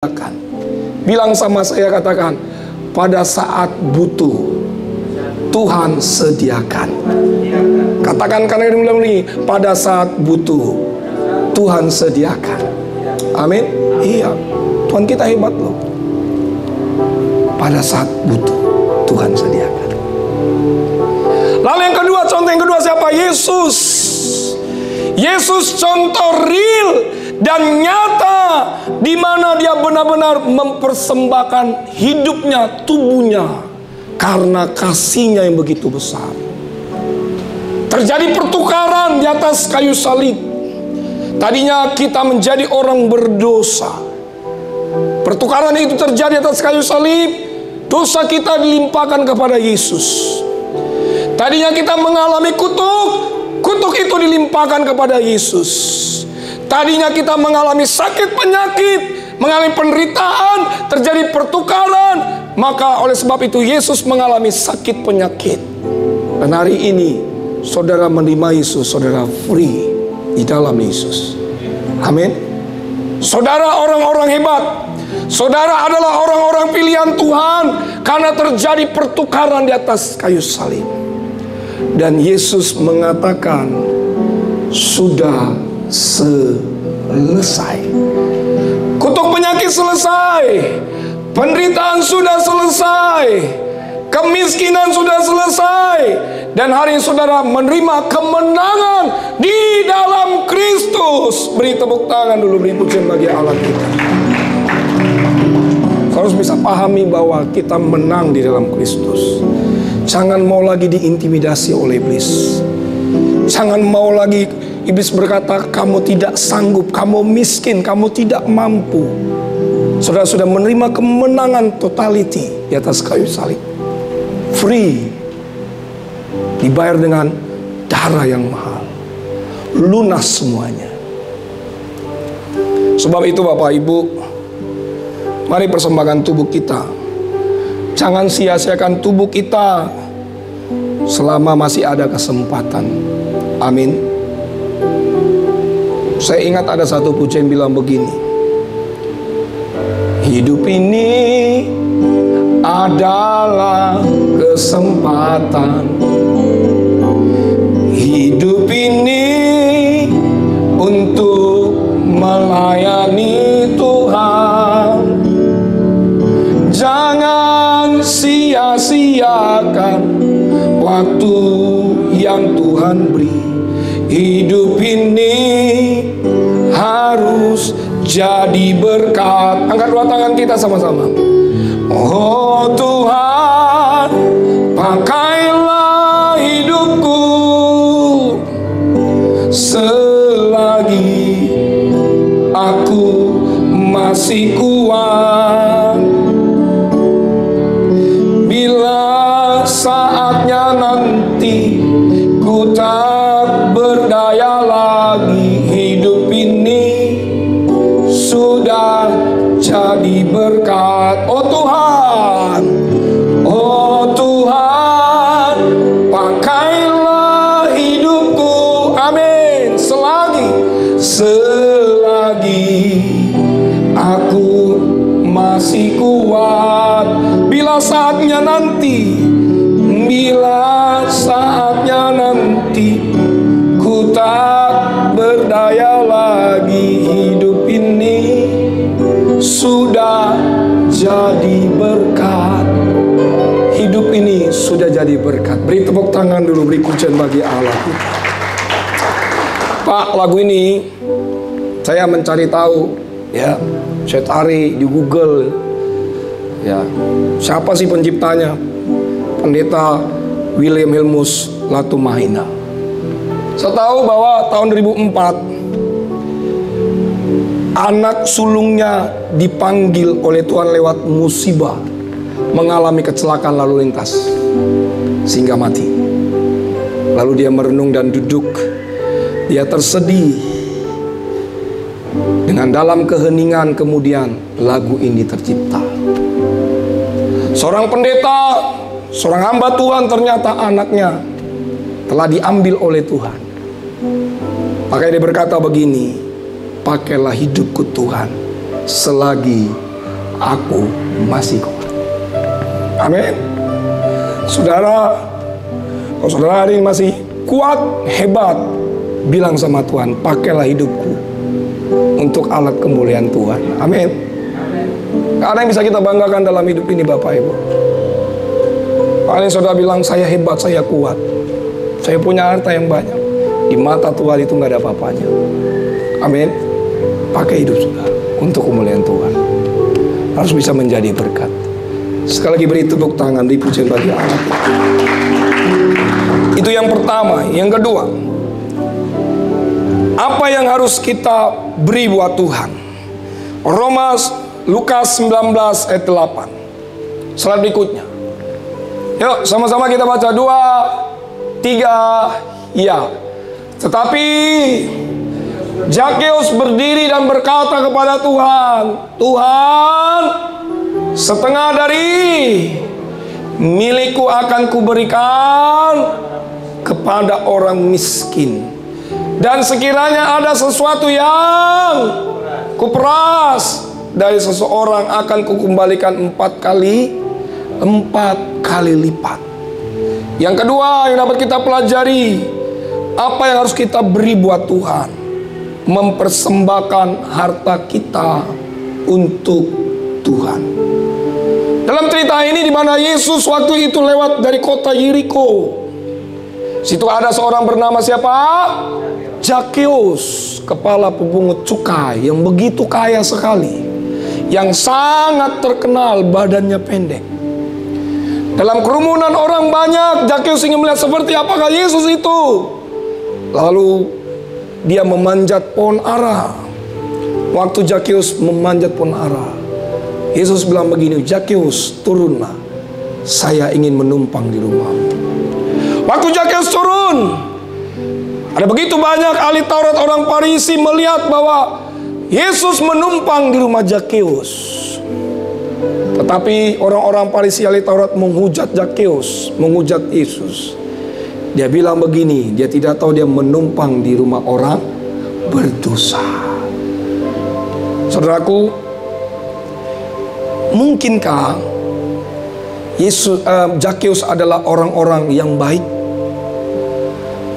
sediakan. Bilang sama saya, katakan, pada saat butuh Tuhan sediakan. Katakan karena ini ulang lagi, pada saat butuh Tuhan sediakan. Amin. Iya, Tuhan kita hebat loh. Pada saat butuh Tuhan sediakan. Lalu yang kedua, contoh yang kedua siapa? Yesus. Yesus contoh real dan nyata, di mana dia benar-benar mempersembahkan hidupnya, tubuhnya, karena kasihnya yang begitu besar. Terjadi pertukaran di atas kayu salib. Tadinya kita menjadi orang berdosa. Pertukaran itu terjadi atas kayu salib. Dosa kita dilimpahkan kepada Yesus. Tadinya kita mengalami kutuk. Kutuk itu dilimpahkan kepada Yesus. Tadinya kita mengalami sakit penyakit, mengalami penderitaan, terjadi pertukaran. Maka oleh sebab itu Yesus mengalami sakit penyakit. Dan hari ini saudara menerima Yesus, saudara free di dalam Yesus. Amin. Saudara orang-orang hebat. Saudara adalah orang-orang pilihan Tuhan, karena terjadi pertukaran di atas kayu salib. Dan Yesus mengatakan, sudah selesai. Kutuk penyakit selesai. Penderitaan sudah selesai. Kemiskinan sudah selesai. Dan hari ini saudara menerima kemenangan di dalam Kristus. Beri tepuk tangan dulu, beri pujian bagi Allah kita. Harus bisa pahami bahwa kita menang di dalam Kristus. Jangan mau lagi diintimidasi oleh iblis. Jangan mau lagi iblis berkata, kamu tidak sanggup, kamu miskin, kamu tidak mampu. Saudara sudah menerima kemenangan totality di atas kayu salib. Free. Dibayar dengan darah yang mahal. Lunas semuanya. Sebab itu Bapak Ibu, mari persembahkan tubuh kita. Jangan sia-siakan tubuh kita selama masih ada kesempatan. Amin. Saya ingat ada satu pujian bilang begini. Hidup ini adalah kesempatan. Hidup ini untuk melayani Tuhan. Jangan sia-siakan waktu yang Tuhan beri. Hidup ini harus jadi berkat. Angkat dua tangan kita sama-sama. Oh Tuhan, pakailah hidupku selagi aku masih kuat. Bila saatnya nanti ku tak berdaya lagi, hidup ini sudah jadi berkat. Oh Tuhan, oh Tuhan, pakailah hidupku, amin, selagi aku masih kuat. Bila saatnya nanti ku tak berdaya lagi, hidup ini sudah jadi berkat. Hidup ini sudah jadi berkat. Beri tepuk tangan dulu, beri pujian bagi Allah kita. Pak, lagu ini saya mencari tahu, ya, saya cari di Google, ya, siapa sih penciptanya? Pendeta William Helmus Latumahina. Saya tahu bahwa tahun 2004 anak sulungnya dipanggil oleh Tuhan lewat musibah, mengalami kecelakaan lalu lintas sehingga mati. Lalu dia merenung dan duduk. Dia tersedih. Dengan dalam keheningan kemudian lagu ini tercipta. Seorang pendeta, seorang hamba Tuhan, ternyata anaknya telah diambil oleh Tuhan. Maka dia berkata begini, pakailah hidupku Tuhan selagi aku masih kuat. Amin. Saudara, kalau saudara hari ini masih kuat, hebat, bilang sama Tuhan, pakailah hidupku untuk alat kemuliaan Tuhan. Amin. Gak ada yang bisa kita banggakan dalam hidup ini, Bapak Ibu. Paling saudara bilang, saya hebat, saya kuat, saya punya harta yang banyak. Di mata Tuhan itu gak ada apa-apanya. Amin. Pakai hidup saudara untuk kemuliaan Tuhan. Harus bisa menjadi berkat. Sekali lagi beri tepuk tangan, di pujian bagi Allah. Itu yang pertama. Yang kedua, apa yang harus kita beri buat Tuhan? Lukas 19 ayat 8. Slide berikutnya. Yuk sama-sama kita baca. 2, 3, ya. Tetapi Zakeus berdiri dan berkata kepada Tuhan, Tuhan, setengah dari milikku akan kuberikan kepada orang miskin. Dan sekiranya ada sesuatu yang kuperas dari seseorang, akan kukembalikan 4 kali lipat. Yang kedua yang dapat kita pelajari, apa yang harus kita beri buat Tuhan? Mempersembahkan harta kita untuk Tuhan. Dalam cerita ini di mana Yesus waktu itu lewat dari kota Yeriko, situ ada seorang bernama siapa? Zakeus, kepala pemungut cukai yang begitu kaya sekali, yang sangat terkenal, badannya pendek. Dalam kerumunan orang banyak, Zakeus ingin melihat seperti apakah Yesus itu. Lalu dia memanjat pohon ara. Waktu Zakeus memanjat pohon ara, Yesus bilang begini, Zakeus, turunlah, saya ingin menumpang di rumahmu. Waktu Zakeus turun, ada begitu banyak ahli Taurat, orang Farisi melihat bahwa Yesus menumpang di rumah Zakeus. Tetapi orang-orang Farisi ahli Taurat menghujat Zakeus, menghujat Yesus. Dia bilang begini, dia tidak tahu dia menumpang di rumah orang berdosa. Saudaraku, mungkinkah Zakeus adalah orang-orang yang baik?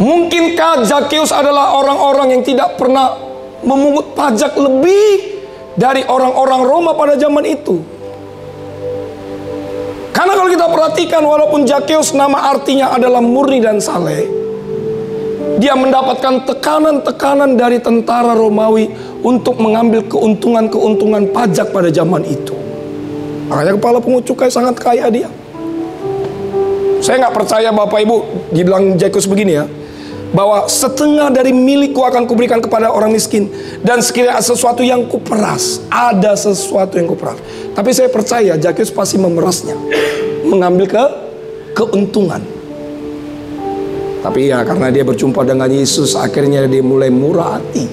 Mungkinkah Zakeus adalah orang-orang yang tidak pernah memungut pajak lebih dari orang-orang Roma pada zaman itu? Karena kalau kita perhatikan, walaupun Zakeus nama artinya adalah murni dan saleh, dia mendapatkan tekanan-tekanan dari tentara Romawi untuk mengambil keuntungan-keuntungan pajak pada zaman itu. Makanya kepala pungut cukai sangat kaya dia. Saya nggak percaya Bapak Ibu dibilang Zakeus begini ya, bahwa setengah dari milikku akan kuberikan kepada orang miskin, dan sekiranya sesuatu yang kuperas, ada sesuatu yang kuperas. Tapi saya percaya Zakeus pasti memerasnya, mengambil keuntungan. Tapi ya karena dia berjumpa dengan Yesus, akhirnya dia mulai murah hati.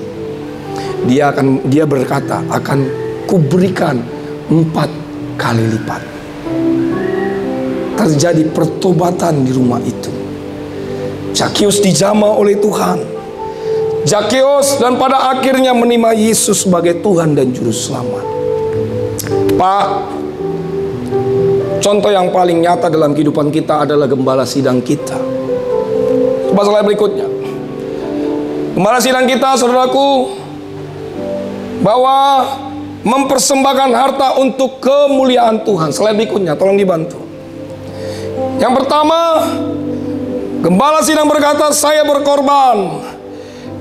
Dia berkata, akan kuberikan 4 kali lipat. Terjadi pertobatan di rumah itu. Zakeus dijamah oleh Tuhan. Zakeus dan pada akhirnya menerima Yesus sebagai Tuhan dan Juru Selamat. Pak, contoh yang paling nyata dalam kehidupan kita adalah gembala sidang kita. Coba slide berikutnya. Gembala sidang kita, saudaraku, bahwa mempersembahkan harta untuk kemuliaan Tuhan. Slide berikutnya, tolong dibantu. Yang pertama, gembala sidang berkata, saya berkorban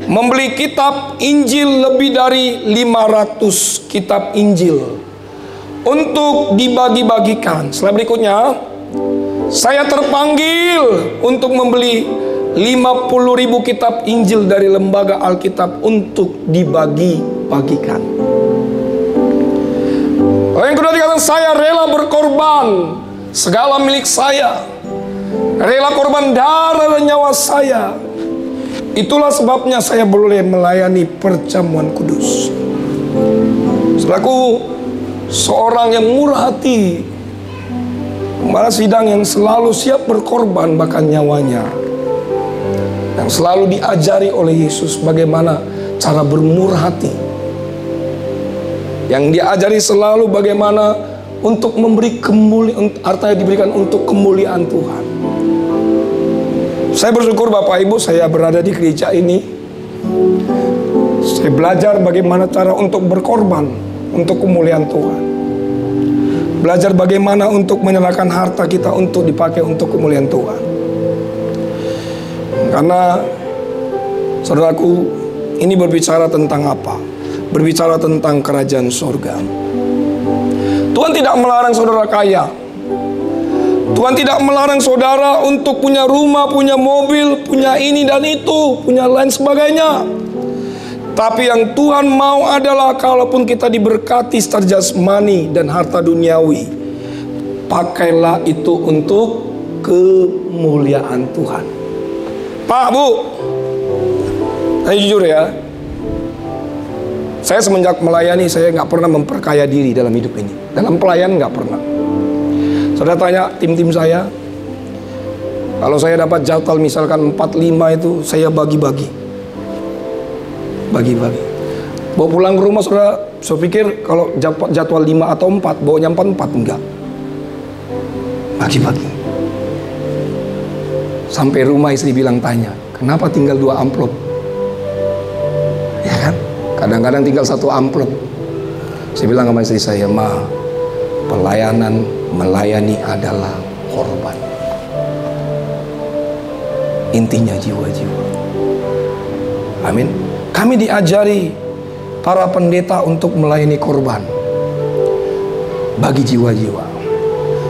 membeli kitab Injil lebih dari 500 kitab Injil untuk dibagi-bagikan. Slide berikutnya, saya terpanggil untuk membeli 50.000 kitab Injil dari lembaga Alkitab untuk dibagi-bagikan. Yang kedua dikatakan, saya rela berkorban segala milik saya, rela korban darah dan nyawa saya. Itulah sebabnya saya boleh melayani perjamuan kudus. Selaku seorang yang murah hati, gembala sidang yang selalu siap berkorban bahkan nyawanya, yang selalu diajari oleh Yesus bagaimana cara bermurah hati. Yang diajari selalu bagaimana untuk memberi kemuliaan, harta yang diberikan untuk kemuliaan Tuhan. Saya bersyukur Bapak Ibu, saya berada di gereja ini. Saya belajar bagaimana cara untuk berkorban untuk kemuliaan Tuhan. Belajar bagaimana untuk menyerahkan harta kita untuk dipakai untuk kemuliaan Tuhan. Karena saudaraku, ini berbicara tentang apa? Berbicara tentang kerajaan surga. Tuhan tidak melarang saudara kaya. Tuhan tidak melarang saudara untuk punya rumah, punya mobil, punya ini dan itu, punya lain sebagainya. Tapi yang Tuhan mau adalah kalaupun kita diberkati secara jasmani dan harta duniawi, pakailah itu untuk kemuliaan Tuhan. Pak, Bu, saya jujur ya, saya semenjak melayani, saya nggak pernah memperkaya diri dalam hidup ini. Dalam pelayanan nggak pernah. Saudara tanya tim-tim saya, kalau saya dapat jadwal misalkan 4-5 itu, saya bagi-bagi. Bagi-bagi. Bawa pulang ke rumah saudara, saya pikir kalau jadwal 5 atau 4, bawanya 4 enggak. Bagi-bagi. Sampai rumah istri bilang tanya, kenapa tinggal 2 amplop? Ya kan? Kadang-kadang tinggal 1 amplop. Saya bilang sama istri saya, Ma, pelayanan melayani adalah korban. Intinya jiwa-jiwa. Amin. Kami diajari para pendeta untuk melayani korban bagi jiwa-jiwa.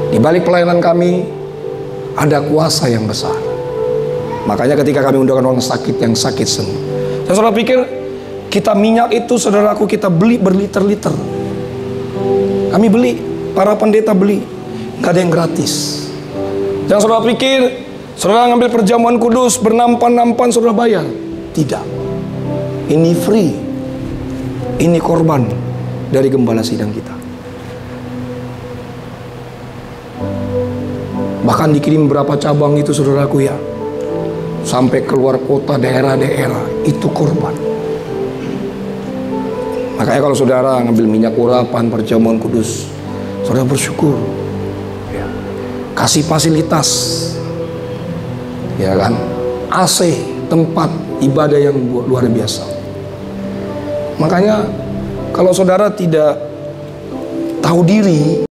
Di balik pelayanan kami ada kuasa yang besar. Makanya ketika kami undangkan orang sakit yang sakit sembuh. Saya saudara pikir kita minyak itu saudaraku kita beli berliter-liter. Kami beli, para pendeta beli, nggak ada yang gratis. Jangan saudara pikir saudara ngambil perjamuan kudus bernampan-nampan saudara bayar. Tidak. Ini free. Ini korban dari gembala sidang kita. Bahkan dikirim berapa cabang itu saudaraku ya. Sampai keluar kota, daerah-daerah. Itu korban. Makanya kalau saudara ngambil minyak urapan, perjamuan kudus, saudara bersyukur. Ya. Kasih fasilitas. Ya kan? AC, tempat ibadah yang luar biasa. Makanya kalau saudara tidak tahu diri,